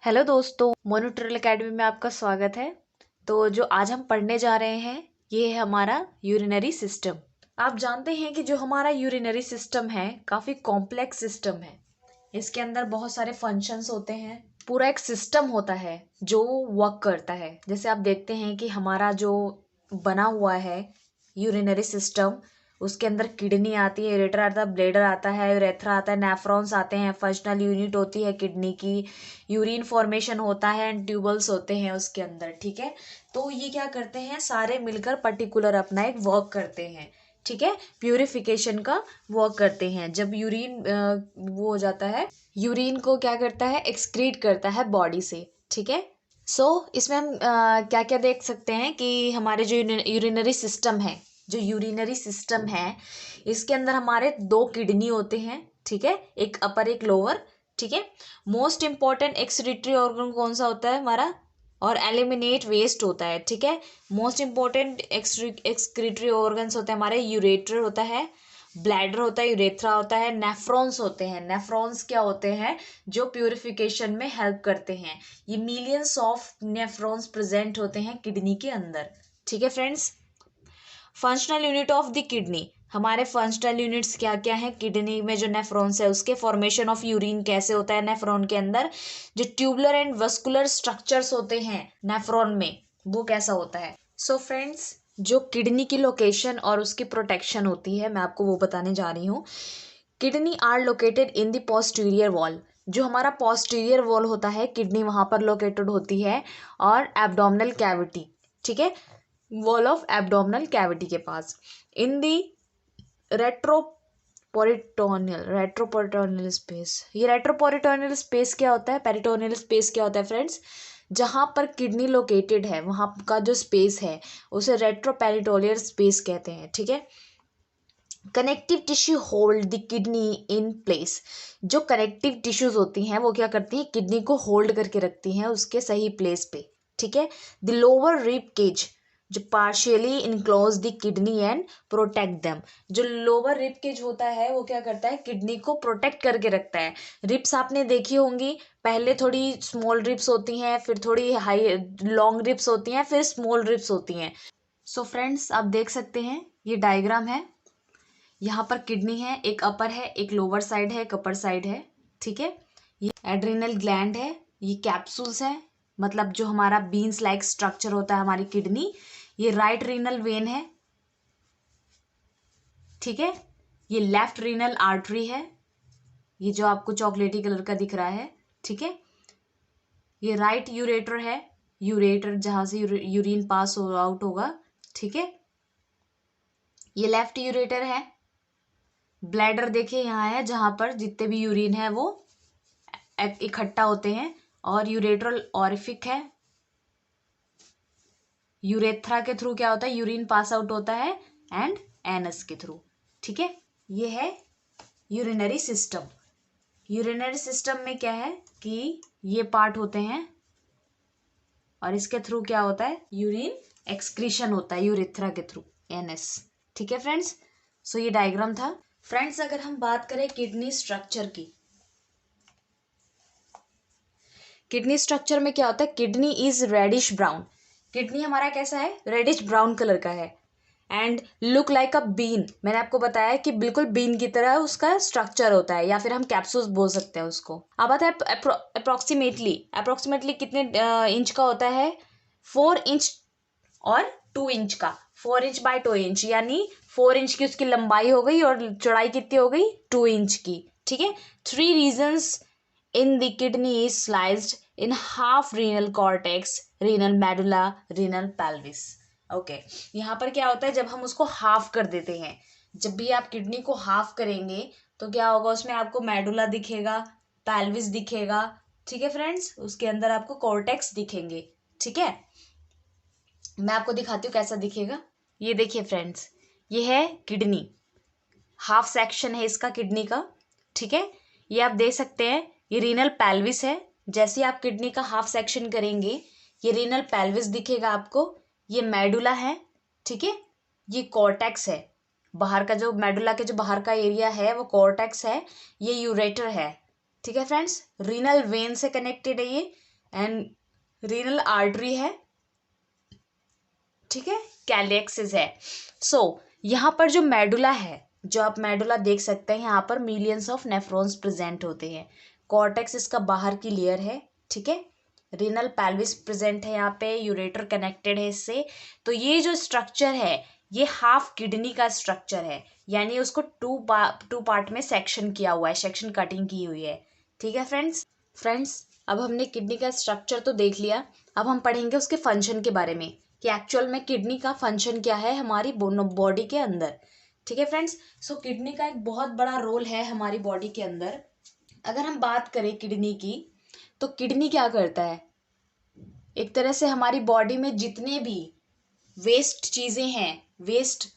Hello दोस्तों, मोनोट्रिल academy में आपका स्वागत है। तो जो आज हम पढ़ने जा रहे हैं ये है हमारा यूरिनरी सिस्टम। आप जानते हैं कि जो हमारा यूरिनरी सिस्टम है काफ़ी कॉम्प्लेक्स सिस्टम है। इसके अंदर बहुत सारे फंक्शंस होते हैं, पूरा एक सिस्टम होता है जो वर्क करता है। जैसे आप देखते हैं कि हमारा जो बना हुआ है यूरिनरी सिस्टम, उसके अंदर किडनी आती है, यूरेटर आता है, ब्लेडर आता है, यूरेथ्रा आता है, नेफ्रॉन्स आते हैं, फंक्शनल यूनिट होती है किडनी की, यूरिन फॉर्मेशन होता है एंड ट्यूबल्स होते हैं उसके अंदर। ठीक है, तो ये क्या करते हैं, सारे मिलकर पर्टिकुलर अपना एक वर्क करते हैं। ठीक है, प्यूरिफिकेशन का वर्क करते हैं। जब यूरिन वो हो जाता है, यूरिन को क्या करता है, एक्सक्रीट करता है बॉडी से। ठीक है, इसमें हम क्या क्या देख सकते हैं कि हमारे जो यूरिनरी सिस्टम है, इसके अंदर हमारे दो किडनी होते हैं। ठीक है, एक अपर एक लोअर। ठीक है, मोस्ट इंपॉर्टेंट एक्सक्रीटरी ऑर्गन कौन सा होता है हमारा, और एलिमिनेट वेस्ट होता है। ठीक है, मोस्ट इंपॉर्टेंट एक्सक्रीटरी ऑर्गन्स होते हैं हमारे, यूरेटर होता है, ब्लैडर होता है, यूरेथ्रा होता है, नेफ्रॉन्स होते हैं। नेफ्रॉन्स क्या होते हैं, जो प्यूरिफिकेशन में हेल्प करते हैं। ये मिलियंस ऑफ नेफ्रॉन्स प्रेजेंट होते हैं किडनी के अंदर। ठीक है friends, functional unit of the kidney, हमारे फंक्शनल यूनिट्स क्या क्या हैं किडनी में, जो नेफ्रॉन्स है उसके फॉर्मेशन ऑफ यूरिन कैसे होता है नेफ्रॉन के अंदर, जो ट्यूबुलर एंड वस्कुलर स्ट्रक्चर्स होते हैं नेफ्रॉन में वो कैसा होता है। सो फ्रेंड्स, जो किडनी की लोकेशन और उसकी प्रोटेक्शन होती है मैं आपको वो बताने जा रही हूँ। Kidney are located in the posterior wall, जो हमारा पोस्टीरियर वॉल होता है किडनी वहां पर लोकेटेड होती है, और एब्डोमिनल कैविटी। ठीक है, वॉल ऑफ एब्डोमिनल कैविटी के पास, इन दी रेट्रोपोरिटोनियल स्पेस। ये रेट्रोपोरिटोनियल स्पेस क्या होता है, पेरिटोनियल स्पेस क्या होता है फ्रेंड्स, जहाँ पर किडनी लोकेटेड है वहाँ का जो स्पेस है उसे रेट्रोपेरिटोनियल स्पेस कहते हैं। ठीक है, connective tissue hold the kidney in place, जो कनेक्टिव टिश्यूज होती हैं वो क्या करती हैं, किडनी को होल्ड करके रखती हैं उसके सही प्लेस पे। ठीक है, द लोअर रिब केज, जो partially enclose the kidney and protect them, जो लोअर रिब केज होता है वो क्या करता है, किडनी को प्रोटेक्ट करके रखता है। रिब्स आपने देखी होंगी, पहले थोड़ी स्मॉल रिब्स होती हैं, फिर थोड़ी हाई लॉन्ग रिब्स होती हैं, फिर स्मॉल रिब्स होती हैं। सो फ्रेंड्स, आप देख सकते हैं ये डायग्राम है, यहाँ पर किडनी है, एक अपर है, एक लोअर साइड है, एक अपर साइड है। ठीक है, ये एड्रिनल ग्लैंड है, ये कैप्सूल्स है, मतलब जो हमारा बीन्स लाइक स्ट्रक्चर होता है हमारी किडनी। ये राइट रीनल वेन है। ठीक है, ये लेफ्ट रीनल आर्टरी है, ये जो आपको चॉकलेटी कलर का दिख रहा है। ठीक है, ये राइट यूरेटर है, यूरेटर जहां से यूरिन पास हो आउट होगा। ठीक है, ये लेफ्ट यूरेटर है। ब्लैडर देखिए यहाँ है, जहां पर जितने भी यूरिन है वो इकट्ठा होते हैं, और यूरेट्रल ऑरिफिक है। यूरेथ्रा के थ्रू क्या होता है, यूरिन पास आउट होता है, एंड एनस के थ्रू। ठीक है, ये है यूरिनरी सिस्टम। यूरिनरी सिस्टम में क्या है कि ये पार्ट होते हैं, और इसके थ्रू क्या होता है, यूरिन एक्सक्रीशन होता है यूरेथ्रा के थ्रू, एनएस। ठीक है फ्रेंड्स, सो ये डायग्राम था। फ्रेंड्स, अगर हम बात करें किडनी स्ट्रक्चर की, किडनी स्ट्रक्चर में क्या होता है, kidney is reddish brown, kidney हमारा कैसा है, रेडिश ब्राउन कलर का है, and look like a bean. मैंने आपको बताया कि बिल्कुल बीन की तरह उसका स्ट्रक्चर होता है, या फिर हम कैप्सूल्स बोल सकते हैं उसको। अब आता है अप्रोक्सीमेटली कितने इंच का होता है, 4 इंच और 2 इंच का, 4 इंच बाय 2 इंच, यानी 4 इंच की उसकी लंबाई हो गई और चौड़ाई कितनी हो गई, 2 इंच की। ठीक है, 3 regions in the kidney is sliced in half renal cortex, renal medulla, renal pelvis. Okay, यहाँ पर क्या होता है, जब हम उसको हाफ कर देते हैं, जब भी आप किडनी को हाफ करेंगे तो क्या होगा, उसमें आपको मेडुला दिखेगा, पेल्विस दिखेगा। ठीक है फ्रेंड्स, उसके अंदर आपको कॉर्टेक्स दिखेंगे। ठीक है, मैं आपको दिखाती हूँ कैसा दिखेगा। ये देखिए फ्रेंड्स, ये है किडनी, हाफ सेक्शन है इसका किडनी का। ठीक है, ये आप देख सकते हैं, ये रीनल पेल्विस है। जैसे आप किडनी का हाफ सेक्शन करेंगे ये रीनल पेल्विस दिखेगा आपको, ये मेडुला है। ठीक है, ये कॉर्टेक्स है, बाहर का जो मेडुला के जो बाहर का एरिया है वो कॉर्टेक्स है, ये यूरेटर है। ठीक है फ्रेंड्स, रीनल वेन से कनेक्टेड है ये, एंड रीनल आर्टरी है, ठीक है, कैलियक्सिस है। सो यहाँ पर जो मेडुला है, जो आप मेडुला देख सकते हैं, यहाँ पर मिलियंस ऑफ नेफ्रॉन्स प्रेजेंट होते हैं। कॉर्टेक्स इसका बाहर की लेयर है, ठीक है। रीनल पेल्विस प्रेजेंट है यहाँ पे, यूरेटर कनेक्टेड है इससे। तो ये जो स्ट्रक्चर है ये हाफ किडनी का स्ट्रक्चर है, यानी उसको टू पार्ट में सेक्शन किया हुआ है, सेक्शन कटिंग की हुई है, ठीक है फ्रेंड्स अब हमने किडनी का स्ट्रक्चर तो देख लिया, अब हम पढ़ेंगे उसके फंक्शन के बारे में कि एक्चुअल में किडनी का फंक्शन क्या है हमारी बॉडी के अंदर, ठीक है फ्रेंड्स। सो किडनी का एक बहुत बड़ा रोल है हमारी बॉडी के अंदर। अगर हम बात करें किडनी की, तो किडनी क्या करता है, एक तरह से हमारी बॉडी में जितने भी वेस्ट चीज़ें हैं, वेस्ट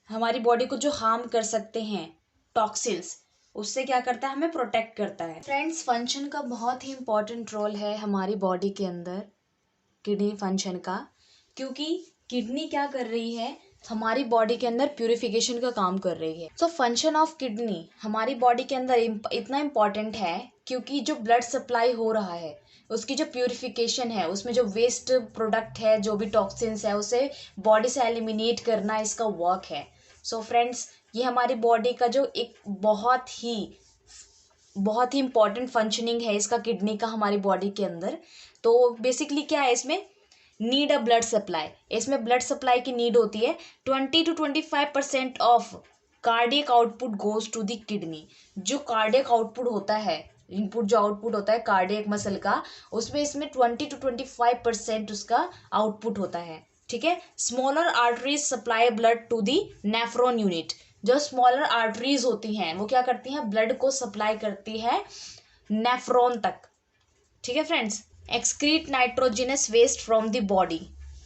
हमारी बॉडी को जो हार्म कर सकते हैं, टॉक्सिन्स, उससे क्या करता है, हमें प्रोटेक्ट करता है। फ्रेंड्स फंक्शन का बहुत ही इंपॉर्टेंट रोल है हमारी बॉडी के अंदर किडनी फंक्शन का, क्योंकि किडनी क्या कर रही है, हमारी बॉडी के अंदर प्यूरिफिकेशन का काम कर रही है। सो फंक्शन ऑफ किडनी हमारी बॉडी के अंदर इतना इम्पॉर्टेंट है क्योंकि जो ब्लड सप्लाई हो रहा है उसकी जो प्यूरिफिकेशन है, उसमें जो वेस्ट प्रोडक्ट है, जो भी टॉक्सिन्स है, उसे बॉडी से एलिमिनेट करना इसका वर्क है। सो फ्रेंड्स ये हमारी बॉडी का जो एक बहुत ही इम्पॉर्टेंट फंक्शनिंग है इसका, किडनी का हमारी बॉडी के अंदर। तो बेसिकली क्या है, इसमें नीड अ ब्लड सप्लाई, इसमें ब्लड सप्लाई की नीड होती है। 20 to 25% of cardiac output goes to the kidney. जो कार्डियक आउटपुट होता है, इनपुट जो आउटपुट होता है कार्डियक मसल का, उसमें इसमें 20 to 25% उसका आउटपुट होता है, ठीक है। Smaller arteries supply blood to the nephron unit. जो स्मॉलर आर्टरीज होती हैं वो क्या करती हैं, ब्लड को सप्लाई करती है नेफ्रॉन तक, ठीक है friends. Excrete nitrogenous waste from the body.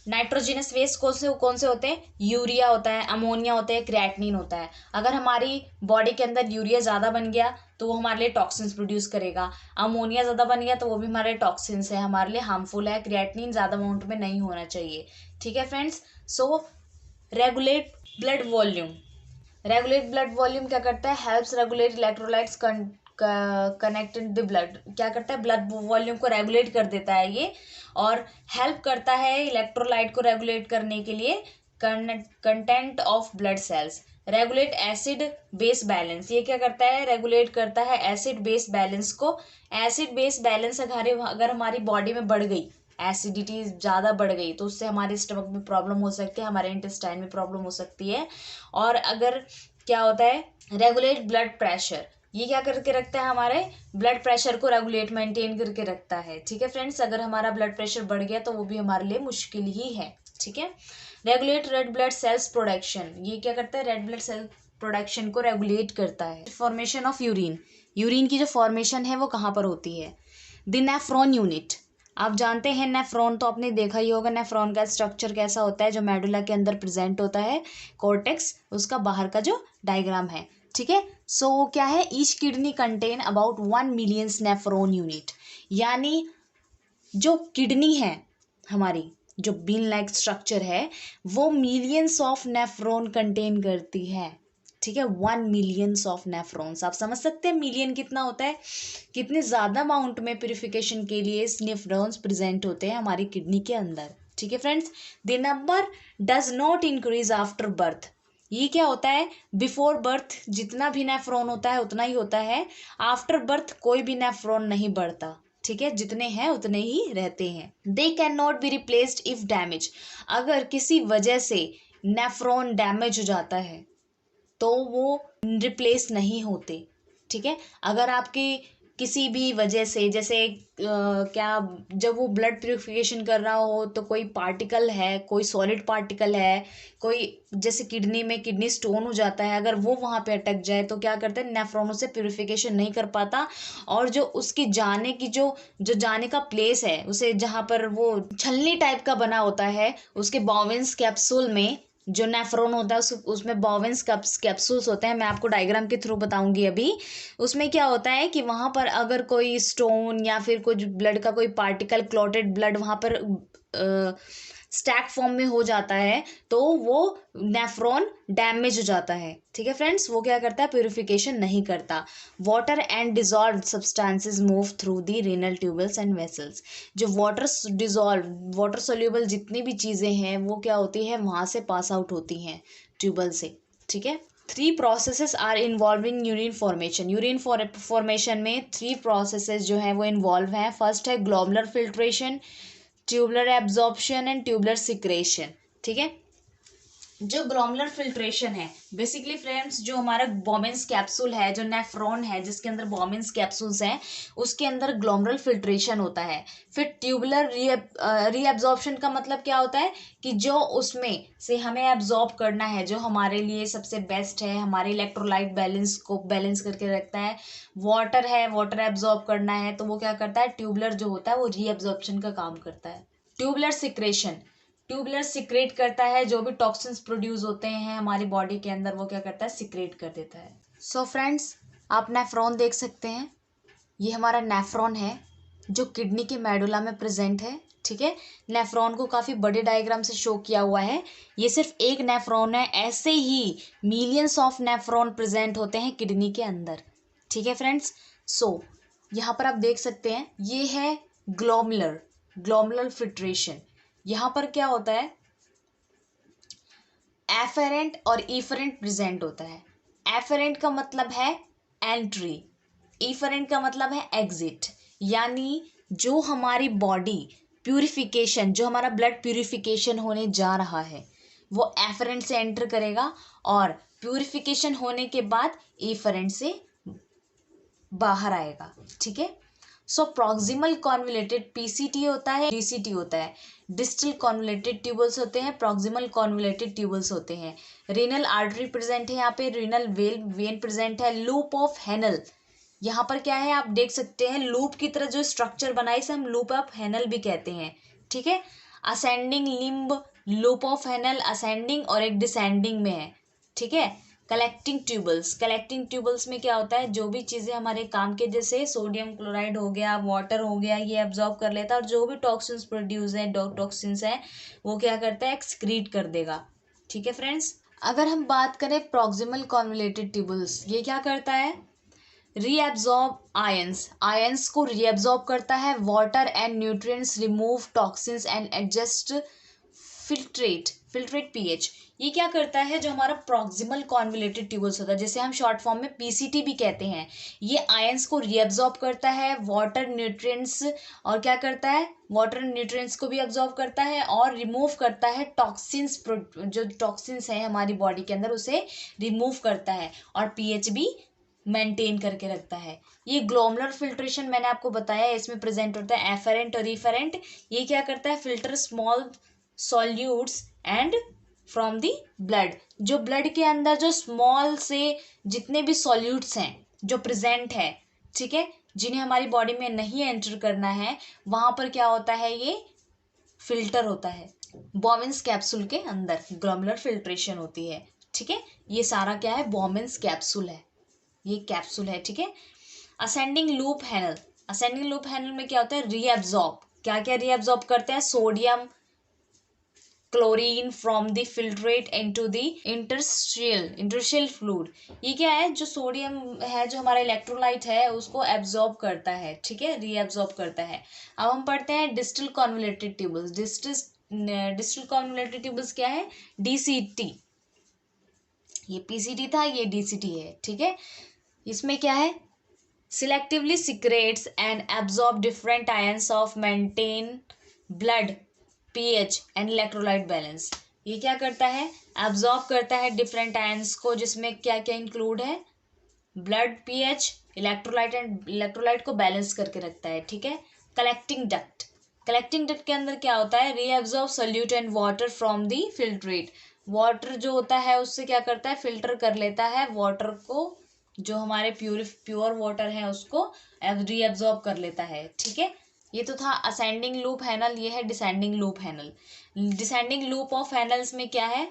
Nitrogenous waste कौन से होते हैं, यूरिया होता है, अमोनिया होता है, क्रिएटिनिन होता है। अगर हमारी बॉडी के अंदर यूरिया ज़्यादा बन गया तो वो हमारे लिए टॉक्सिन्स प्रोड्यूस करेगा, अमोनिया ज़्यादा बन गया तो वो भी हमारे टॉक्सिन्स है, हमारे लिए हार्मफुल है। क्रिएटिनिन ज़्यादा अमाउंट में नहीं होना चाहिए, ठीक है friends. So regulate blood volume. Regulate blood volume क्या करता है, helps regulate electrolytes connected the blood. क्या करता है, ब्लड वॉल्यूम को रेगुलेट कर देता है ये, और हेल्प करता है इलेक्ट्रोलाइट को रेगुलेट करने के लिए content of blood cells. Regulate acid base balance. ये क्या करता है, रेगुलेट करता है एसिड बेस बैलेंस को। एसिड बेस बैलेंस अगर हमारी बॉडी में बढ़ गई, एसिडिटी ज़्यादा बढ़ गई, तो उससे हमारे स्टमक में प्रॉब्लम हो सकती है, हमारे इंटेस्टाइन में प्रॉब्लम हो सकती है। और अगर क्या होता है, रेगुलेट ब्लड प्रेशर। ये क्या करके रखता है, हमारे ब्लड प्रेशर को रेगुलेट मेंटेन करके रखता है, ठीक है फ्रेंड्स। अगर हमारा ब्लड प्रेशर बढ़ गया तो वो भी हमारे लिए मुश्किल ही है, ठीक है। Regulate red blood cells production. ये क्या करता है, रेड ब्लड सेल प्रोडक्शन को रेगुलेट करता है। Formation of urine. यूरिन की जो फॉर्मेशन है वो कहाँ पर होती है, द नेफ्रॉन यूनिट। आप जानते हैं नेफ्रॉन तो आपने देखा ही होगा, नेफ्रॉन का स्ट्रक्चर कैसा होता है, जो मेडुला के अंदर प्रेजेंट होता है, कॉर्टेक्स, उसका बाहर का जो डायग्राम है, ठीक है। सो क्या है, each kidney contain about 1 million nephron unit. यानी जो किडनी है हमारी, जो बीन लाइक स्ट्रक्चर है, वो मिलियंस ऑफ नेफ्रॉन कंटेन करती है, ठीक है। 1 मिलियंस ऑफ नेफ्रॉन्स। आप समझ सकते हैं मिलियन कितना होता है, कितने ज़्यादा अमाउंट में प्यूरिफिकेशन के लिए नेफ्रॉन्स प्रेजेंट होते हैं हमारी किडनी के अंदर, ठीक है friends. The number does not increase after birth. ये क्या होता है, बिफोर बर्थ जितना भी नेफ्रॉन होता है उतना ही होता है, आफ्टर बर्थ कोई भी नेफ्रॉन नहीं बढ़ता, ठीक है, जितने हैं उतने ही रहते हैं। They can not be replaced if damage. अगर किसी वजह से नेफ्रॉन डैमेज हो जाता है तो वो रिप्लेस नहीं होते, ठीक है। अगर आपकी किसी भी वजह से, जैसे क्या, जब वो ब्लड प्यूरिफिकेशन कर रहा हो तो कोई पार्टिकल है, कोई सॉलिड पार्टिकल है, कोई जैसे किडनी में किडनी स्टोन हो जाता है, अगर वो वहाँ पे अटक जाए तो क्या करते हैं, नेफ्रॉन से प्यूरिफिकेशन नहीं कर पाता, और जो उसकी जाने की जो जाने का प्लेस है, उसे जहाँ पर वो छलनी टाइप का बना होता है, उसके बॉवेंस कैप्सूल में जो नेफ्रॉन होता है उसमें बॉवेंस कैप्सूल्स होते हैं। मैं आपको डायग्राम के थ्रू बताऊंगी अभी। उसमें क्या होता है कि वहाँ पर अगर कोई स्टोन या फिर कुछ ब्लड का कोई पार्टिकल, क्लॉटेड ब्लड वहाँ पर स्टैक फॉर्म में हो जाता है तो वो नेफ्रॉन डैमेज हो जाता है। ठीक है फ्रेंड्स, वो क्या करता है, प्यूरिफिकेशन नहीं करता। Water and dissolve substances move through the renal tubules and vessels. जो वाटर सोल्यूबल जितनी भी चीज़ें हैं वो क्या होती है, वहाँ से पास आउट होती हैं ट्यूबल से। ठीक है, 3 processes are involving urine formation. Urine formation में 3 प्रोसेसेस जो हैं वो इन्वॉल्व हैं। फर्स्ट है glomerular filtration, tubular absorption and tubular secretion. ठीक है, जो ग्लोमुलर फिल्ट्रेशन है, बेसिकली फ्रेंड्स जो हमारा बॉमेंस कैप्सूल है, जो नेफ्रॉन है जिसके अंदर बॉमेंस कैप्सूल्स हैं, उसके अंदर ग्लोमुलर फिल्ट्रेशन होता है। फिर ट्यूबुलर रीएब्जॉर्प्शन का मतलब क्या होता है कि जो उसमें से हमें एब्जॉर्ब करना है, जो हमारे लिए सबसे बेस्ट है, हमारे इलेक्ट्रोलाइट बैलेंस को बैलेंस करके रखता है, वाटर है, वाटर एब्जॉर्ब करना है, तो वो क्या करता है, ट्यूबुलर जो होता है वो रीएब्जॉर्प्शन का काम करता है। ट्यूबुलर सिक्रेशन, ट्यूबुलर सिक्रेट करता है, जो भी टॉक्सिन्स प्रोड्यूस होते हैं हमारी बॉडी के अंदर वो क्या करता है, सिक्रेट कर देता है। सो फ्रेंड्स, आप नेफ्रॉन देख सकते हैं, ये हमारा नेफ्रॉन है जो किडनी के मेडुला में प्रेजेंट है। ठीक है, नेफ्रॉन को काफ़ी बड़े डायग्राम से शो किया हुआ है। ये सिर्फ एक नेफ्रॉन है, ऐसे ही मिलियंस ऑफ नेफ्रॉन प्रेजेंट होते हैं किडनी के अंदर। ठीक है फ्रेंड्स, सो यहाँ पर आप देख सकते हैं ये है ग्लोमुलर फिल्ट्रेशन। यहाँ पर क्या होता है, एफेरेंट और इफेरेंट प्रेजेंट होता है। एफेरेंट का मतलब है एंट्री, इफेरेंट का मतलब है एग्जिट। यानी जो हमारी बॉडी प्यूरिफिकेशन, जो हमारा ब्लड प्यूरिफिकेशन होने जा रहा है वो एफेरेंट से एंटर करेगा और प्यूरिफिकेशन होने के बाद इफेरेंट से बाहर आएगा। ठीक है, सो प्रॉक्सिमल कॉन्वुलेटेड पीसीटी होता है, डीसीटी होता है। डिस्टल कॉन्वुलेटेड ट्यूबल्स होते हैं, प्रॉक्सिमल कॉन्वुलेटेड ट्यूबल्स होते हैं। रीनल आर्टरी प्रेजेंट है यहाँ पे, रीनल वेन प्रेजेंट है। लूप ऑफ हेनल, यहाँ पर क्या है आप देख सकते हैं, लूप की तरह जो स्ट्रक्चर बना है इसे हम लूप ऑफ हेनल भी कहते हैं। ठीक है, ascending limb, loop of Henle ascending और एक डिसेंडिंग में है। ठीक है, कलेक्टिंग ट्यूबल्स में क्या होता है, जो भी चीज़ें हमारे काम के, जैसे सोडियम क्लोराइड हो गया, वाटर हो गया, ये एब्जॉर्ब कर लेता है और जो भी टॉक्सिन्स प्रोड्यूस है, टॉक्सिन्स है, वो क्या करता है, एक्सक्रीट कर देगा। ठीक है फ्रेंड्स, अगर हम बात करें प्रॉक्सिमल कॉन्वुलेटेड ट्यूबल्स, ये क्या करता है, रीएब्जॉर्ब आयंस को रीएब्जॉर्ब करता है, water and nutrients, remove toxins and adjust filtrate pH. ये क्या करता है, जो हमारा प्रॉक्सिमल कॉन्वुलेटेड ट्यूबल्स होता है, जिसे हम शॉर्ट फॉर्म में पीसीटी भी कहते हैं, ये आयंस को रीएब्जॉर्ब करता है, वाटर न्यूट्रिएंट्स, और क्या करता है, वाटर न्यूट्रिएंट्स को भी एब्जॉर्ब करता है और रिमूव करता है टॉक्सिन्स, जो टॉक्सिन्स हैं हमारी बॉडी के अंदर उसे रिमूव करता है और पीएच भी मेंटेन करके रखता है। ये ग्लोमुलर फिल्ट्रेशन मैंने आपको बताया, इसमें प्रेजेंट होता है एफेरेंट और इफेरेंट। ये क्या करता है, filter small solutes and from the blood, जो ब्लड के अंदर जो स्मॉल से जितने भी सॉल्यूट्स हैं जो प्रेजेंट है, ठीक है, जिन्हें हमारी बॉडी में नहीं एंटर करना है, वहां पर क्या होता है, ये फिल्टर होता है। बॉमेंस कैप्सूल के अंदर ग्लोमुलर फिल्ट्रेशन होती है। ठीक है, ये सारा क्या है, बॉमेंस कैप्सूल है, ये कैप्सूल है। ठीक है, असेंडिंग लूप हैनल में क्या होता है, रीएब्जॉर्ब, क्या क्या रीएब्जॉर्ब करते हैं, sodium chlorine from the filtrate into the interstitial fluid. ये क्या है, जो सोडियम है, जो हमारा इलेक्ट्रोलाइट है, उसको एब्जॉर्ब करता है। ठीक है, रीएब्जॉर्ब करता है। अब हम पढ़ते हैं distal convoluted tubules. Distal convoluted tubules क्या है, डीसीटी। ये पीसीटी था, ये डीसीटी है। ठीक है, इसमें क्या है, selectively secretes and absorb different ions of maintain blood pH and electrolyte balance। ये क्या करता है, absorb करता है डिफरेंट आयंस को, जिसमें क्या क्या इंक्लूड है, ब्लड पीएच, इलेक्ट्रोलाइट को बैलेंस करके रखता है। ठीक है, कलेक्टिंग डक्ट के अंदर क्या होता है, reabsorb solute and water from the filtrate. Water जो होता है उससे क्या करता है, फिल्टर कर लेता है वाटर को, जो हमारे प्योर वाटर है उसको रीअब्जॉर्ब कर लेता है। ठीक है, ये तो था असेंडिंग लूप हैनल, ये है descending loop Henle. Descending loop of Henle's में क्या है,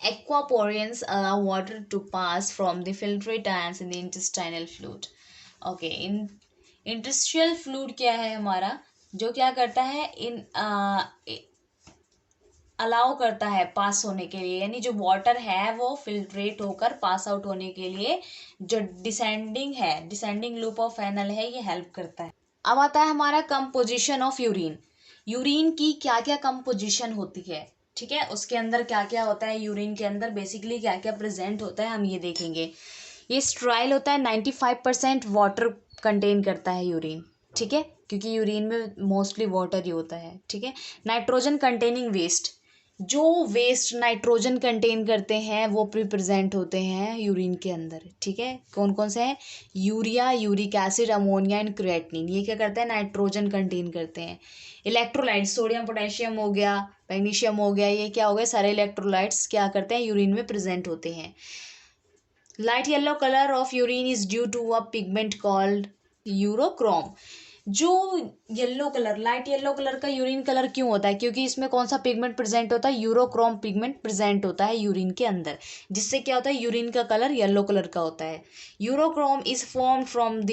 aquaporin allow water to pass from the filtrate ions in the intestinal fluid। Okay, interstitial fluid क्या है हमारा, जो क्या करता है, इन अलाउ करता है पास होने के लिए, यानी जो वाटर है वो फिल्ट्रेट होकर पास आउट होने के लिए जो डिसेंडिंग लूप ऑफ एनल है, ये हेल्प करता है। अब आता है हमारा कंपोजिशन ऑफ यूरिन। यूरिन की क्या क्या कंपोजिशन होती है, ठीक है, उसके अंदर क्या क्या होता है, यूरिन के अंदर बेसिकली क्या क्या प्रेजेंट होता है, हम ये देखेंगे। ये स्ट्राइल होता है, 95% वाटर कंटेन करता है यूरिन, ठीक है, क्योंकि यूरिन में मोस्टली वाटर ही होता है, ठीक है। नाइट्रोजन कंटेनिंग वेस्ट, जो वेस्ट नाइट्रोजन कंटेन करते हैं वो प्रेजेंट होते हैं यूरिन के अंदर, ठीक है। कौन कौन से हैं, urea, uric acid, ammonia and creatinine, ये क्या करते हैं, नाइट्रोजन कंटेन करते हैं। इलेक्ट्रोलाइट्स, सोडियम पोटेशियम हो गया, मैग्नीशियम हो गया, ये क्या हो गया, सारे इलेक्ट्रोलाइट्स क्या करते हैं, यूरिन में प्रेजेंट होते हैं। Light yellow colour of urine is due to a pigment called urochrome. जो yellow colour, light yellow colour का यूरिन कलर क्यों होता है, क्योंकि इसमें कौन सा पिगमेंट प्रेजेंट होता है, यूरोक्रोम पिगमेंट प्रेजेंट होता है यूरिन के अंदर, जिससे क्या होता है, यूरिन का कलर येलो कलर का होता है। Urochrome is form from the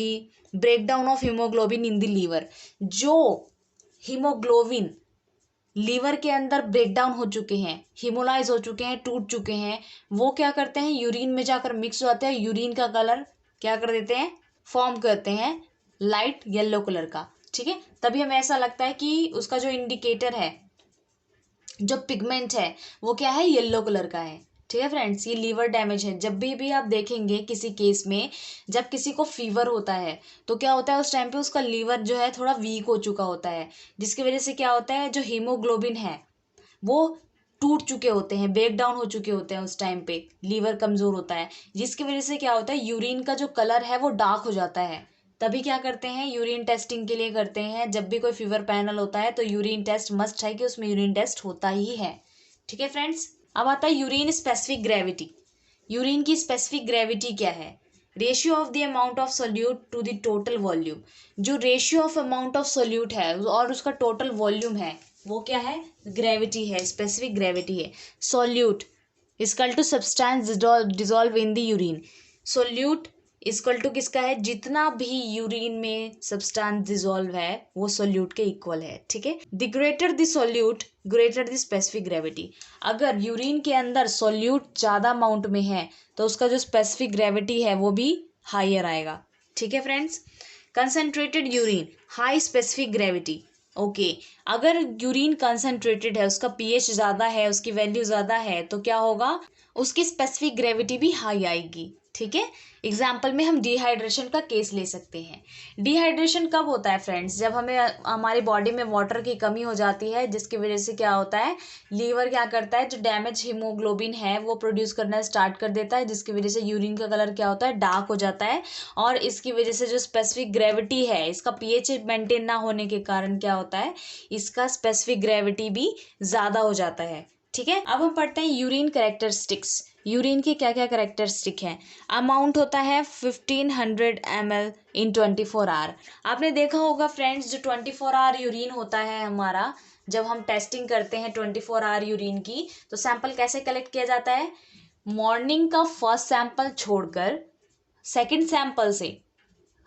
breakdown of haemoglobin in the liver. जो हीमोग्लोबिन लीवर के अंदर ब्रेकडाउन हो चुके हैं, हिमोलाइज हो चुके हैं, टूट चुके हैं, वो क्या करते हैं, यूरिन में जाकर मिक्स हो जाते हैं, यूरिन का कलर क्या कर देते हैं, फॉर्म करते हैं लाइट येलो कलर का, ठीक है। तभी हमें ऐसा लगता है कि उसका जो इंडिकेटर है, जो पिगमेंट है, वो क्या है, येलो कलर का है, ठीक है फ्रेंड्स। ये लीवर डैमेज है। जब भी आप देखेंगे किसी केस में, जब किसी को फीवर होता है तो क्या होता है, उस टाइम पे उसका लीवर जो है थोड़ा वीक हो चुका होता है, जिसकी वजह से क्या होता है, जो हीमोग्लोबिन है वो टूट चुके होते हैं, ब्रेक डाउन हो चुके होते हैं, उस टाइम पे लीवर कमजोर होता है, जिसकी वजह से क्या होता है, यूरिन का जो कलर है वो डार्क हो जाता है। तभी क्या करते हैं, यूरिन टेस्टिंग के लिए करते हैं, जब भी कोई फीवर पैनल होता है तो यूरिन टेस्ट मस्ट है कि उसमें यूरिन टेस्ट होता ही है, ठीक है फ्रेंड्स। अब आता है यूरिन स्पेसिफिक ग्रेविटी। यूरिन की स्पेसिफिक ग्रेविटी क्या है, ratio of the amount of solute to the total volume. जो ratio of amount of solute है और उसका टोटल वॉल्यूम है, वो क्या है, ग्रेविटी है, स्पेसिफिक ग्रेविटी है। Solute equal to substance dissolve in the urine. Solute equal to किसका है, जितना भी यूरिन में सब्सटेंस डिजॉल्व है वो सोल्यूट के इक्वल है, ठीक है। The greater the solute greater the specific gravity. अगर यूरिन के अंदर सोल्यूट ज़्यादा अमाउंट में है तो उसका जो स्पेसिफिक ग्रेविटी है वो भी हायर आएगा, ठीक है friends. Concentrated urine high specific gravity, okay. अगर यूरिन कंसनट्रेटेड है, उसका पीएच ज़्यादा है, उसकी वैल्यू ज़्यादा है, तो क्या होगा, उसकी स्पेसिफिक ग्रेविटी भी हाई आएगी, ठीक है। एग्जाम्पल में हम डिहाइड्रेशन का केस ले सकते हैं। डिहाइड्रेशन कब होता है फ्रेंड्स, जब हमें हमारी बॉडी में वाटर की कमी हो जाती है, जिसकी वजह से क्या होता है, लीवर क्या करता है, जो डैमेज हीमोग्लोबिन है वो प्रोड्यूस करना स्टार्ट कर देता है, जिसकी वजह से यूरिन का कलर क्या होता है, डार्क हो जाता है। और इसकी वजह से जो स्पेसिफिक ग्रेविटी है, इसका पीएच मेंटेन ना होने के कारण क्या होता है, इसका स्पेसिफिक ग्रेविटी भी ज़्यादा हो जाता है, ठीक है। अब हम पढ़ते हैं यूरिन कैरेक्टरिस्टिक्स। यूरिन की क्या क्या कैरेक्टरिस्टिक हैं। अमाउंट होता है 1500 ml इन 24 आवर। आपने देखा होगा फ्रेंड्स, जो 24 आवर यूरिन होता है हमारा, जब हम टेस्टिंग करते हैं 24 आवर यूरिन की, तो सैंपल कैसे कलेक्ट किया जाता है, मॉर्निंग का फर्स्ट सैंपल छोड़कर सेकंड सैंपल से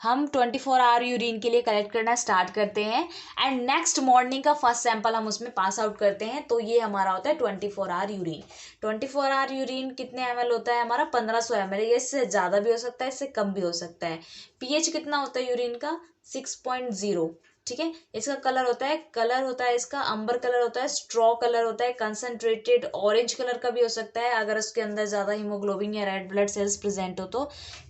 हम 24 आवर यूरिन के लिए कलेक्ट करना स्टार्ट करते हैं, एंड नेक्स्ट मॉर्निंग का फर्स्ट सैंपल हम उसमें पास आउट करते हैं, तो ये हमारा होता है 24 आवर यूरिन। 24 आवर यूरिन कितने ml होता है हमारा, 1500 ml। ये इससे ज़्यादा भी हो सकता है, इससे कम भी हो सकता है। पीएच कितना होता है यूरिन का, 6.0, ठीक है। इसका कलर होता है इसका अंबर कलर होता है, स्ट्रॉ कलर होता है, कंसनट्रेटेड ऑरेंज कलर का भी हो सकता है अगर उसके अंदर ज़्यादा हीमोग्लोबिन या रेड ब्लड सेल्स प्रेजेंट हो तो।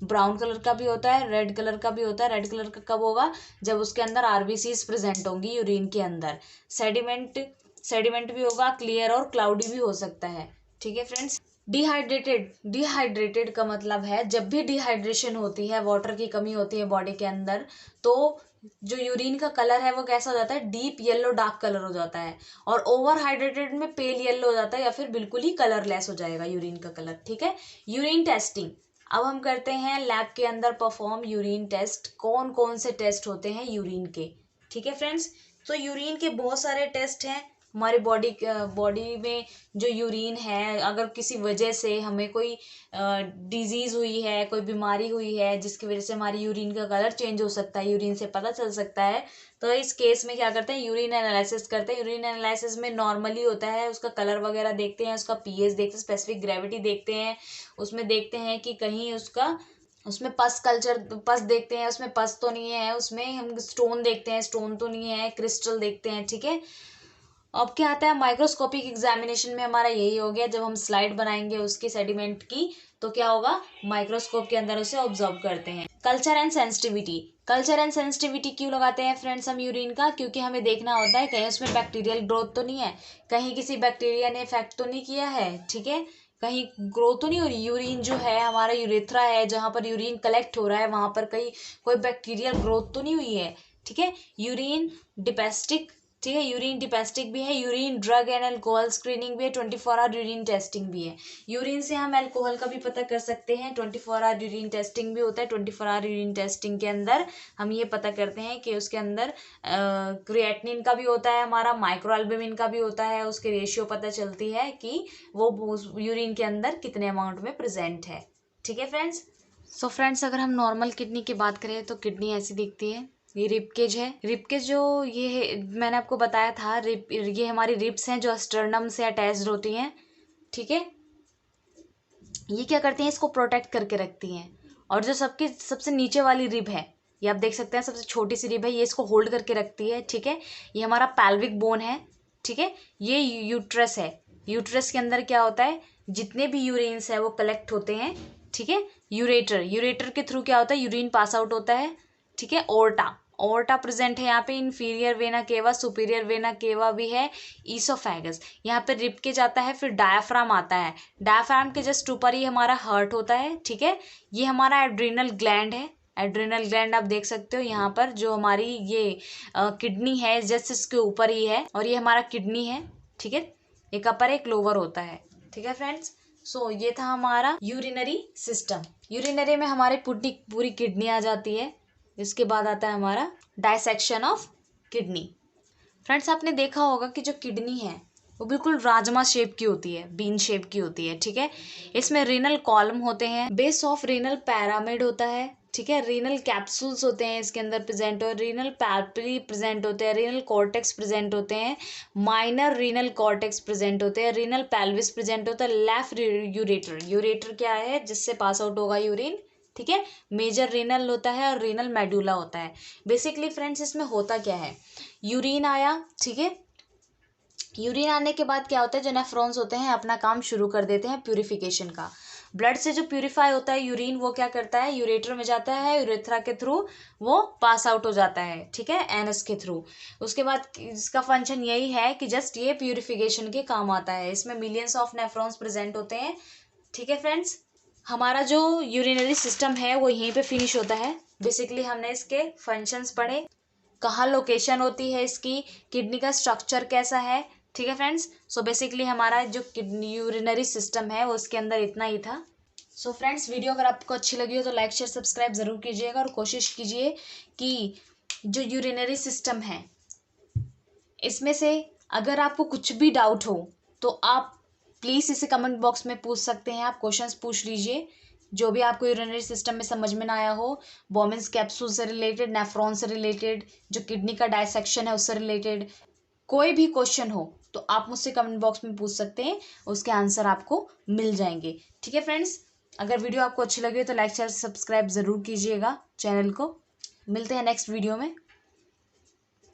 ब्राउन कलर का भी होता है, रेड कलर का भी होता है। रेड कलर का कब होगा, जब उसके अंदर आरबीसीज प्रेजेंट होंगी यूरिन के अंदर। सेडिमेंट भी होगा, क्लियर और क्लाउडी भी हो सकता है, ठीक है फ्रेंड्स। डिहाइड्रेटेड का मतलब है, जब भी डिहाइड्रेशन होती है, वाटर की कमी होती है बॉडी के अंदर, तो जो यूरिन का कलर है वो कैसा हो जाता है, डीप येलो डार्क कलर हो जाता है। और ओवर हाइड्रेटेड में पेल येलो हो जाता है, या फिर बिल्कुल ही कलरलेस हो जाएगा यूरिन का कलर, ठीक है। यूरिन टेस्टिंग अब हम करते हैं लैब के अंदर परफॉर्म यूरिन टेस्ट। कौन कौन से टेस्ट होते हैं यूरिन के, ठीक है फ्रेंड्स। तो यूरिन के बहुत सारे टेस्ट हैं, हमारे बॉडी में जो यूरिन है, अगर किसी वजह से हमें कोई डिजीज़ हुई है, कोई बीमारी हुई है जिसकी वजह से हमारी यूरिन का कलर चेंज हो सकता है, यूरिन से पता चल सकता है, तो इस केस में क्या करते हैं, यूरिन एनालिसिस करते हैं। यूरिन एनालिसिस में नॉर्मली होता है, उसका कलर वगैरह देखते हैं, उसका पीएच देखते हैं, स्पेसिफिक ग्रेविटी देखते हैं, उसमें देखते हैं कि कहीं उसमें पस देखते हैं, उसमें पस तो नहीं है, उसमें हम स्टोन देखते हैं, स्टोन तो नहीं है, क्रिस्टल देखते हैं, ठीक है। अब क्या आता है माइक्रोस्कोपिक एग्जामिनेशन में, हमारा यही हो गया, जब हम स्लाइड बनाएंगे उसकी सेडिमेंट की तो क्या होगा, माइक्रोस्कोप के अंदर उसे ऑब्जर्व करते हैं। कल्चर एंड सेंसिटिविटी क्यों लगाते हैं फ्रेंड्स हम यूरिन का, क्योंकि हमें देखना होता है कहीं उसमें बैक्टीरियल ग्रोथ तो नहीं है, कहीं किसी बैक्टीरिया ने इफेक्ट तो नहीं किया है, ठीक है, कहीं ग्रोथ तो नहीं हो रही। यूरिन जो है हमारा यूरेथ्रा है, जहाँ पर यूरिन कलेक्ट हो रहा है वहां पर कहीं कोई बैक्टीरियल ग्रोथ तो नहीं हुई है, ठीक है। यूरिन डिपेस्टिक, ठीक है, यूरिन डिपेस्टिक भी है, urine drug and alcohol screening भी है, 24 आवर यूरिन टेस्टिंग भी है। यूरिन से हम अल्कोहल का भी पता कर सकते हैं, 24 आवर यूरिन टेस्टिंग भी होता है। 24 आवर यूरिन टेस्टिंग के अंदर हम ये पता करते हैं कि उसके अंदर क्रिएटिनिन का भी होता है, हमारा माइक्रो एल्बुमिन का भी होता है, उसके रेशियो पता चलती है कि वो यूरिन के अंदर कितने अमाउंट में प्रेजेंट है, ठीक है फ्रेंड्स। सो फ्रेंड्स, अगर हम नॉर्मल किडनी की बात करें तो किडनी ऐसी दिखती है। ये रिबकेज है, रिबकेज जो ये है, मैंने आपको बताया था, ये हमारी रिब्स हैं जो स्टर्नम से अटैच्ड होती हैं, ठीक है। ये क्या करती हैं, इसको प्रोटेक्ट करके रखती हैं। और जो सबसे नीचे वाली रिब है, ये आप देख सकते हैं, सबसे छोटी सी रिब है, ये इसको होल्ड करके रखती है, ठीक है। ये हमारा पैल्विक बोन है, ठीक है। ये यूट्रस है, यूट्रस के अंदर क्या होता है, जितने भी यूरिन्स है वो कलेक्ट होते हैं, ठीक है। यूरेटर के थ्रू क्या होता है, यूरिन पास आउट होता है, ठीक है। ओर्टा प्रेजेंट है यहाँ पे, inferior vena cava, superior vena cava भी है, ईसोफेगस यहाँ पे रिब के जाता है, फिर डायाफ्राम आता है, डायाफ्राम के जस्ट ऊपर ही हमारा हार्ट होता है, ठीक है। ये हमारा एड्रिनल ग्लैंड है, एड्रिनल ग्लैंड आप देख सकते हो यहाँ पर, जो हमारी ये किडनी है जस्ट इसके ऊपर ही है, और ये हमारा किडनी है, ठीक है। एक अपर एक लोअर होता है, ठीक है फ्रेंड्स। सो ये था हमारा यूरिनरी सिस्टम। यूरिनरी में हमारी पूरी किडनी आ जाती है। इसके बाद आता है हमारा डायसेक्शन ऑफ किडनी। फ्रेंड्स, आपने देखा होगा कि जो किडनी है वो बिल्कुल राजमा शेप की होती है, बीन शेप की होती है, ठीक है। इसमें रीनल कॉलम होते हैं, बेस ऑफ रीनल पैरामिड होता है, ठीक है। रीनल कैप्सूल्स होते हैं इसके अंदर प्रेजेंट, और रीनल पैल्परी प्रेजेंट होते हैं, रीनल कॉर्टेक्स प्रेजेंट होते हैं, माइनर रीनल कॉर्टेक्स प्रेजेंट होते हैं, रीनल पेल्विस प्रेजेंट होता है, लेफ्ट यूरेटर क्या है, जिससे पास आउट होगा यूरिन, ठीक है। मेजर रीनल होता है और रीनल मेडुला होता है। बेसिकली फ्रेंड्स, इसमें होता क्या है, यूरिन आया, ठीक है। यूरिन आने के बाद क्या होता है, जो नेफ्रॉन्स होते हैं अपना काम शुरू कर देते हैं प्यूरिफिकेशन का। ब्लड से जो प्यूरिफाई होता है यूरिन, वो क्या करता है, यूरेटर में जाता है, यूरेथ्रा के थ्रू वो पास आउट हो जाता है, ठीक है, एनस के थ्रू। उसके बाद इसका फंक्शन यही है कि जस्ट ये प्यूरिफिकेशन के काम आता है। इसमें मिलियंस ऑफ नेफ्रॉन्स प्रेजेंट होते हैं, ठीक है फ्रेंड्स। हमारा जो यूरिनरी सिस्टम है वो यहीं पे फिनिश होता है। बेसिकली हमने इसके फंक्शंस पढ़े, कहाँ लोकेशन होती है इसकी, किडनी का स्ट्रक्चर कैसा है, ठीक है फ्रेंड्स। सो बेसिकली हमारा जो किडनी यूरिनरी सिस्टम है वो उसके अंदर इतना ही था। सो फ्रेंड्स, वीडियो अगर आपको अच्छी लगी हो तो लाइक शेयर सब्सक्राइब ज़रूर कीजिएगा, और कोशिश कीजिए कि जो यूरिनरी सिस्टम है इसमें से अगर आपको कुछ भी डाउट हो तो आप प्लीज़ इसे कमेंट बॉक्स में पूछ सकते हैं, आप क्वेश्चंस पूछ लीजिए, जो भी आपको यूरिनरी सिस्टम में समझ में ना आया हो, बोमेन्स कैप्सूल से रिलेटेड, नेफ्रॉन से रिलेटेड, जो किडनी का डायसेक्शन है उससे रिलेटेड, कोई भी क्वेश्चन हो तो आप मुझसे कमेंट बॉक्स में पूछ सकते हैं, उसके आंसर आपको मिल जाएंगे, ठीक है फ्रेंड्स। अगर वीडियो आपको अच्छी लगी तो लाइक शेयर सब्सक्राइब ज़रूर कीजिएगा चैनल को। मिलते हैं नेक्स्ट वीडियो में।